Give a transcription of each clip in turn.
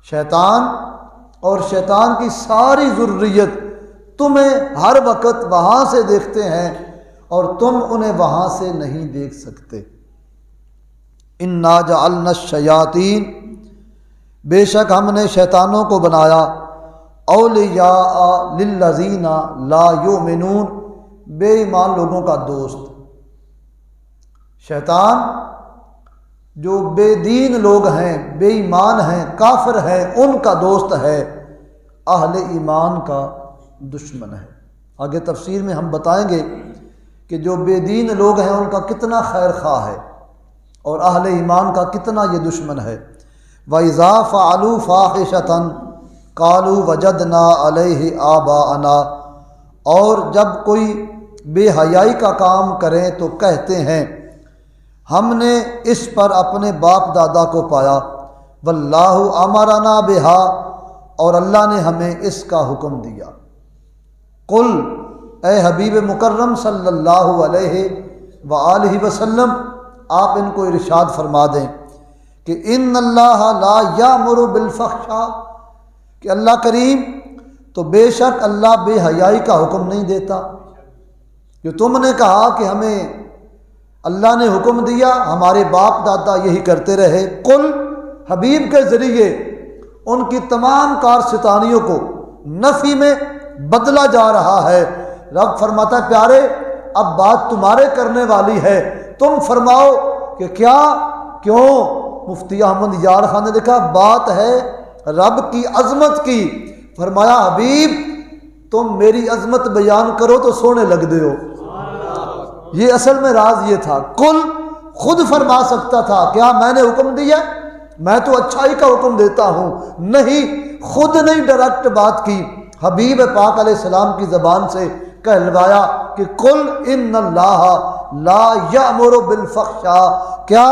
شیطان اور شیطان کی ساری ذریت تمہیں ہر وقت وہاں سے دیکھتے ہیں اور تم انہیں وہاں سے نہیں دیکھ سکتے۔ انا جعلنا الشیاطین، بے شک ہم نے شیطانوں کو بنایا، اولیاء للذین لا یؤمنون، بے ایمان لوگوں کا دوست۔ شیطان جو بے دین لوگ ہیں، بے ایمان ہیں، کافر ہیں، ان کا دوست ہے، اہل ایمان کا دشمن ہے۔ آگے تفسیر میں ہم بتائیں گے کہ جو بے دین لوگ ہیں ان کا کتنا خیر خواہ ہے اور اہل ایمان کا کتنا یہ دشمن ہے۔ وَإِذَا فَعَلُوا فَاحِشَةً قَالُوا وَجَدْنَا عَلَيْهِ آبَاءَنَا، اور جب کوئی بے حیائی کا کام کریں تو کہتے ہیں ہم نے اس پر اپنے باپ دادا کو پایا، وَاللَّهُ أَمَرَنَا بِهَا، اور اللہ نے ہمیں اس کا حکم دیا۔ قل، اے حبیب مکرم صلی اللہ علیہ وآلہ وسلم، آپ ان کو ارشاد فرما دیں کہ ان اللہ لا یامر بالفحشاء، کہ اللہ کریم تو بے شک اللہ بے حیائی کا حکم نہیں دیتا۔ جو تم نے کہا کہ ہمیں اللہ نے حکم دیا، ہمارے باپ دادا یہی کرتے رہے، قل، حبیب کے ذریعے ان کی تمام کارستانیوں کو نفی میں بدلا جا رہا ہے۔ رب فرماتا ہے پیارے اب بات تمہارے کرنے والی ہے، تم فرماؤ کہ کیا، کیوں؟ مفتی احمد یار خان نے لکھا بات ہے رب کی عظمت کی، فرمایا حبیب تم میری عظمت بیان کرو تو سونے لگ دے ہو۔ یہ اصل میں راز یہ تھا، کل خود فرما سکتا تھا کیا میں نے حکم دیا، میں تو اچھائی کا حکم دیتا ہوں، نہیں، خود نہیں ڈائریکٹ بات کی، حبیب پاک علیہ السلام کی زبان سے کہلوایا کہ قل ان اللہ لا یامر بالفحشاء، کیا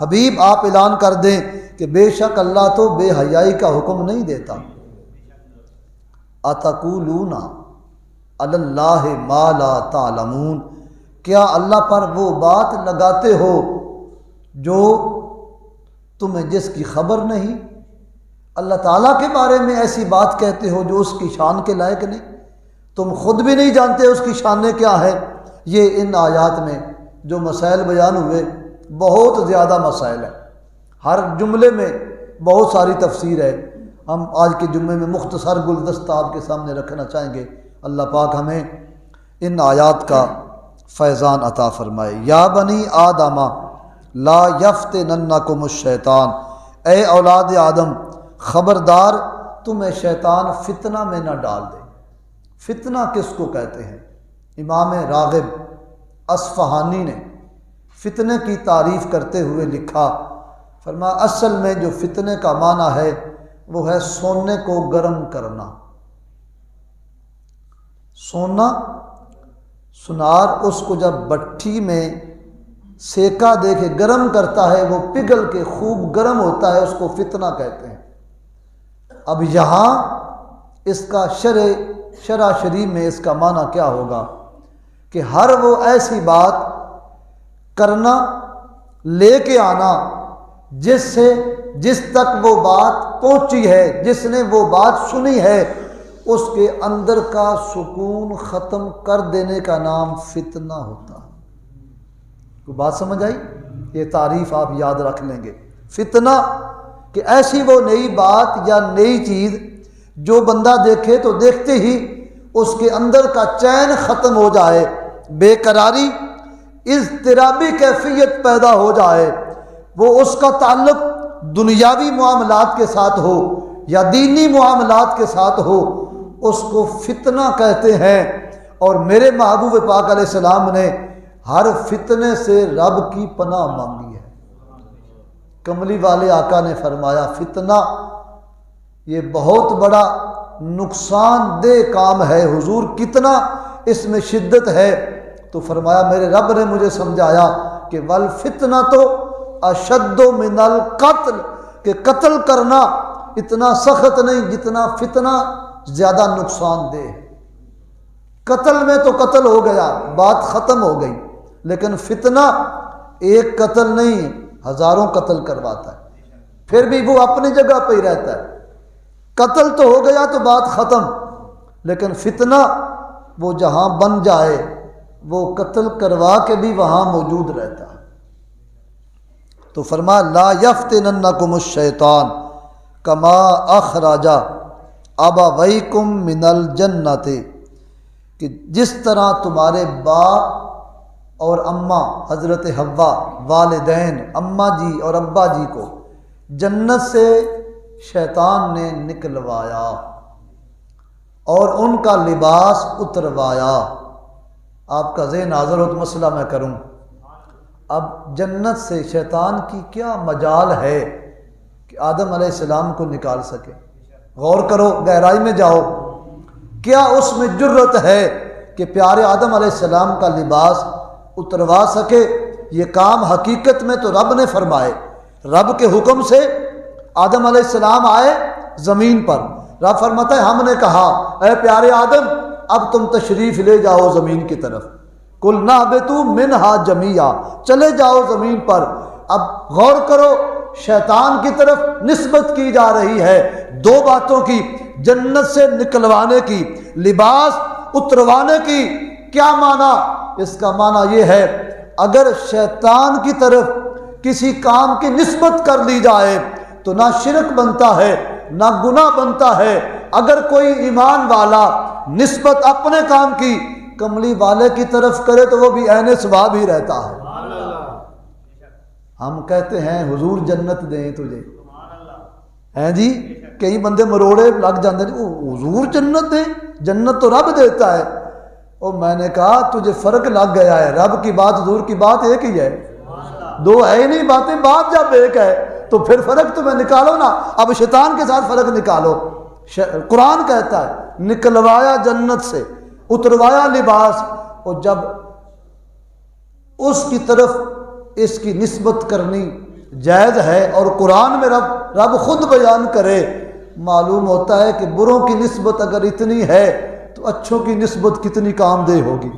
حبیب آپ اعلان کر دیں کہ بے شک اللہ تو بے حیائی کا حکم نہیں دیتا۔ اتقولون علی اللہ ما لا تعلمون، کیا اللہ پر وہ بات لگاتے ہو جو تمہیں جس کی خبر نہیں؟ اللہ تعالیٰ کے بارے میں ایسی بات کہتے ہو جو اس کی شان کے لائق نہیں، تم خود بھی نہیں جانتے اس کی شانیں کیا ہے۔ یہ ان آیات میں جو مسائل بیان ہوئے بہت زیادہ مسائل ہیں، ہر جملے میں بہت ساری تفسیر ہے۔ ہم آج کے جمعے میں مختصر گلدستہ آپ کے سامنے رکھنا چاہیں گے، اللہ پاک ہمیں ان آیات کا فیضان عطا فرمائے۔ یا بنی آدم لا یفتننکم الشیطان، اے اولاد آدم خبردار تمہیں شیطان فتنہ میں نہ ڈال دے۔ فتنہ کس کو کہتے ہیں؟ امام راغب اصفہانی نے فتنے کی تعریف کرتے ہوئے لکھا، فرمایا اصل میں جو فتنے کا معنی ہے وہ ہے سونے کو گرم کرنا۔ سونا، سنار اس کو جب بٹھی میں سیکا دے کے گرم کرتا ہے وہ پگھل کے خوب گرم ہوتا ہے، اس کو فتنہ کہتے ہیں۔ اب یہاں اس کا شرع شریف میں اس کا معنی کیا ہوگا کہ ہر وہ ایسی بات کرنا، لے کے آنا جس تک وہ بات پہنچی ہے، جس نے وہ بات سنی ہے، اس کے اندر کا سکون ختم کر دینے کا نام فتنہ ہوتا ہے۔ کوئی بات سمجھ آئی؟ یہ تعریف آپ یاد رکھ لیں گے۔ فتنہ کہ ایسی وہ نئی بات یا نئی چیز جو بندہ دیکھے تو دیکھتے ہی اس کے اندر کا چین ختم ہو جائے، بے قراری، اضطرابی کیفیت پیدا ہو جائے، وہ اس کا تعلق دنیاوی معاملات کے ساتھ ہو یا دینی معاملات کے ساتھ ہو، اس کو فتنہ کہتے ہیں۔ اور میرے محبوب پاک علیہ السلام نے ہر فتنے سے رب کی پناہ مانگی ہے۔ کملی والے آقا نے فرمایا فتنہ یہ بہت بڑا نقصان دہ کام ہے، حضور کتنا اس میں شدت ہے؟ تو فرمایا میرے رب نے مجھے سمجھایا کہ والفتنۃ اشد من القتل، کہ قتل کرنا اتنا سخت نہیں جتنا فتنہ زیادہ نقصان دہ ہے۔ قتل میں تو قتل ہو گیا، بات ختم ہو گئی، لیکن فتنہ ایک قتل نہیں ہزاروں قتل کرواتا ہے، پھر بھی وہ اپنی جگہ پہ ہی رہتا ہے۔ قتل تو ہو گیا تو بات ختم، لیکن فتنہ وہ جہاں بن جائے وہ قتل کروا کے بھی وہاں موجود رہتا ہے۔ تو فرمایا لا یفتننکم الشیطان کما اخرج ابویکم من الجنۃ، کہ جس طرح تمہارے باپ اور اماں حضرت حوا والدین اماں جی اور ابا جی کو جنت سے شیطان نے نکلوایا اور ان کا لباس اتروایا۔ آپ کا ذہن حاضر ہو تو مسئلہ میں کروں، اب جنت سے شیطان کی کیا مجال ہے کہ آدم علیہ السلام کو نکال سکے؟ غور کرو، گہرائی میں جاؤ، کیا اس میں جرت ہے کہ پیارے آدم علیہ السلام کا لباس اتروا سکے؟ یہ کام حقیقت میں تو رب نے فرمائے، رب کے حکم سے آدم علیہ السلام آئے زمین پر، رب فرماتا ہے ہم نے کہا اے پیارے آدم اب تم تشریف لے جاؤ زمین کی طرف، قُلْنَا اهْبِطُوا مِنْهَا جَمِيعًا، چلے جاؤ زمین پر۔ اب غور کرو، شیطان کی طرف نسبت کی جا رہی ہے دو باتوں کی، جنت سے نکلوانے کی، لباس اتروانے کی۔ کیا معنی؟ اس کا معنی یہ ہے اگر شیطان کی طرف کسی کام کی نسبت کر لی جائے تو نہ شرک بنتا ہے نہ گناہ بنتا ہے۔ اگر کوئی ایمان والا نسبت اپنے کام کی کملی والے کی طرف کرے تو وہ بھی عین ثواب ہی رہتا ہے۔ ہم کہتے ہیں حضور جنت دیں تجھے، ہیں جی، کئی بندے مروڑے لگ جاندے ہیں حضور جنت دیں، جنت تو رب دیتا ہے۔ اور میں نے کہا تجھے فرق لگ گیا ہے، رب کی بات حضور کی بات ایک ہی ہے، دو ہے ہی نہیں باتیں، بات جب ایک ہے تو پھر فرق تمہیں نکالو نا۔ اب شیطان کے ساتھ فرق نکالو۔ قرآن کہتا ہے نکلوایا جنت سے، اتروایا لباس، اور جب اس کی طرف اس کی نسبت کرنی جائز ہے اور قرآن میں رب خود بیان کرے، معلوم ہوتا ہے کہ بروں کی نسبت اگر اتنی ہے تو اچھوں کی نسبت کتنی کام دہ ہوگی۔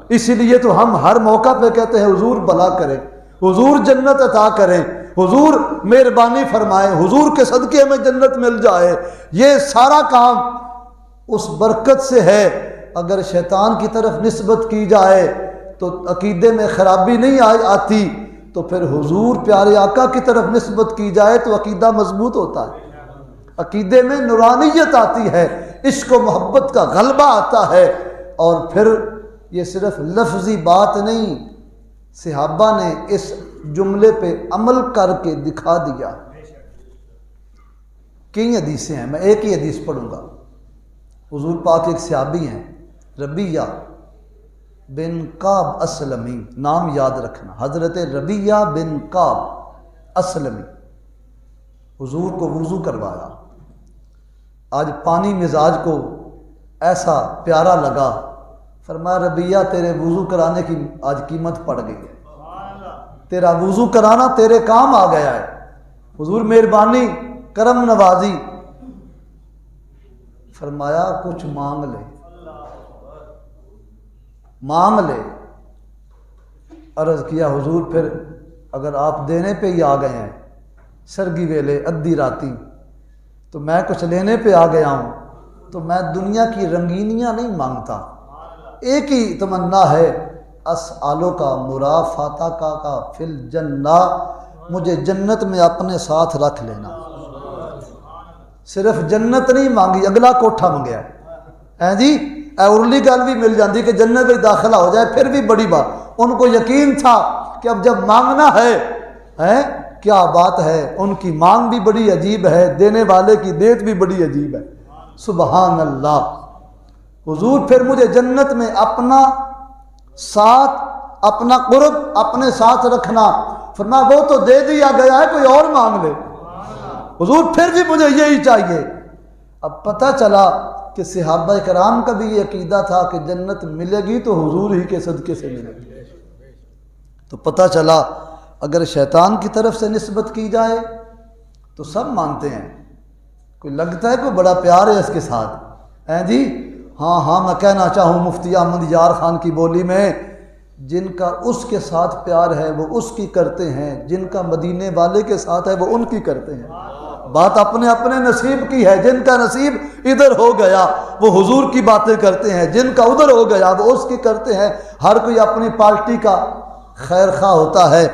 اسی لیے تو ہم ہر موقع پہ کہتے ہیں حضور بھلا کرے، حضور جنت عطا کریں، حضور مہربانی فرمائے، حضور کے صدقے میں جنت مل جائے۔ یہ سارا کام اس برکت سے ہے۔ اگر شیطان کی طرف نسبت کی جائے تو عقیدے میں خرابی نہیں آتی، تو پھر حضور پیارے آقا کی طرف نسبت کی جائے تو عقیدہ مضبوط ہوتا ہے، عقیدے میں نورانیت آتی ہے، عشق و محبت کا غلبہ آتا ہے۔ اور پھر یہ صرف لفظی بات نہیں، صحابہ نے اس جملے پہ عمل کر کے دکھا دیا۔ کئی حدیثیں ہیں، میں ایک ہی حدیث پڑھوں گا۔ حضور پاک ایک صحابی ہیں ربیہ بن کعب اسلمی، نام یاد رکھنا، حضرت ربیہ بن کعب اسلمی، حضور کو وضو کروایا۔ آج پانی مزاج کو ایسا پیارا لگا، فرمایا ربیہ تیرے وضو کرانے کی آج قیمت پڑ گئی ہے، تیرا وضو کرانا تیرے کام آ گیا ہے۔ حضور مہربانی کرم نوازی، فرمایا کچھ مانگ لے، مانگ لے۔ عرض کیا حضور پھر اگر آپ دینے پہ ہی آ گئے ہیں، سرگی ویلے ادھی راتی، تو میں کچھ لینے پہ آ گیا ہوں، تو میں دنیا کی رنگینیاں نہیں مانگتا، ایک ہی تمنا ہے، اسالو کا مرافاتہ کا فی الجنہ، مجھے جنت میں اپنے ساتھ رکھ لینا۔ صرف جنت نہیں مانگی، اگلا کوٹھا منگیا ہے جی، اورلی گل بھی مل جاتی کہ جنت میں داخلہ ہو جائے، پھر بھی بڑی بات۔ ان کو یقین تھا کہ اب جب مانگنا ہے کیا بات ہے، ان کی مانگ بھی بڑی عجیب ہے، دینے والے کی دیت بھی بڑی عجیب ہے، سبحان اللہ۔ حضور پھر مجھے جنت میں اپنا ساتھ، اپنا قرب اپنے ساتھ رکھنا، فرمایا وہ تو دے دیا گیا ہے، کوئی اور مانگ لے۔ حضور پھر بھی مجھے یہی چاہیے۔ اب پتہ چلا کہ صحابہ کرام کا بھی یہ عقیدہ تھا کہ جنت ملے گی تو حضور ہی کے صدقے سے ملے گی۔ تو پتہ چلا اگر شیطان کی طرف سے نسبت کی جائے تو سب مانتے ہیں، کوئی لگتا ہے کوئی بڑا پیار ہے اس کے ساتھ، ہیں جی، ہاں میں کہنا چاہوں مفتی احمد یار خان کی بولی میں، جن کا اس کے ساتھ پیار ہے وہ اس کی کرتے ہیں، جن کا مدینے والے کے ساتھ ہے وہ ان کی کرتے ہیں۔ بات اپنے اپنے نصیب کی ہے. جن کا نصیب ادھر ہو گیا وہ حضور کی باتیں کرتے ہیں، جن کا ادھر ہو گیا وہ اس کی کرتے ہیں. ہر کوئی اپنی پارٹی کا خیر خواہ ہوتا ہے.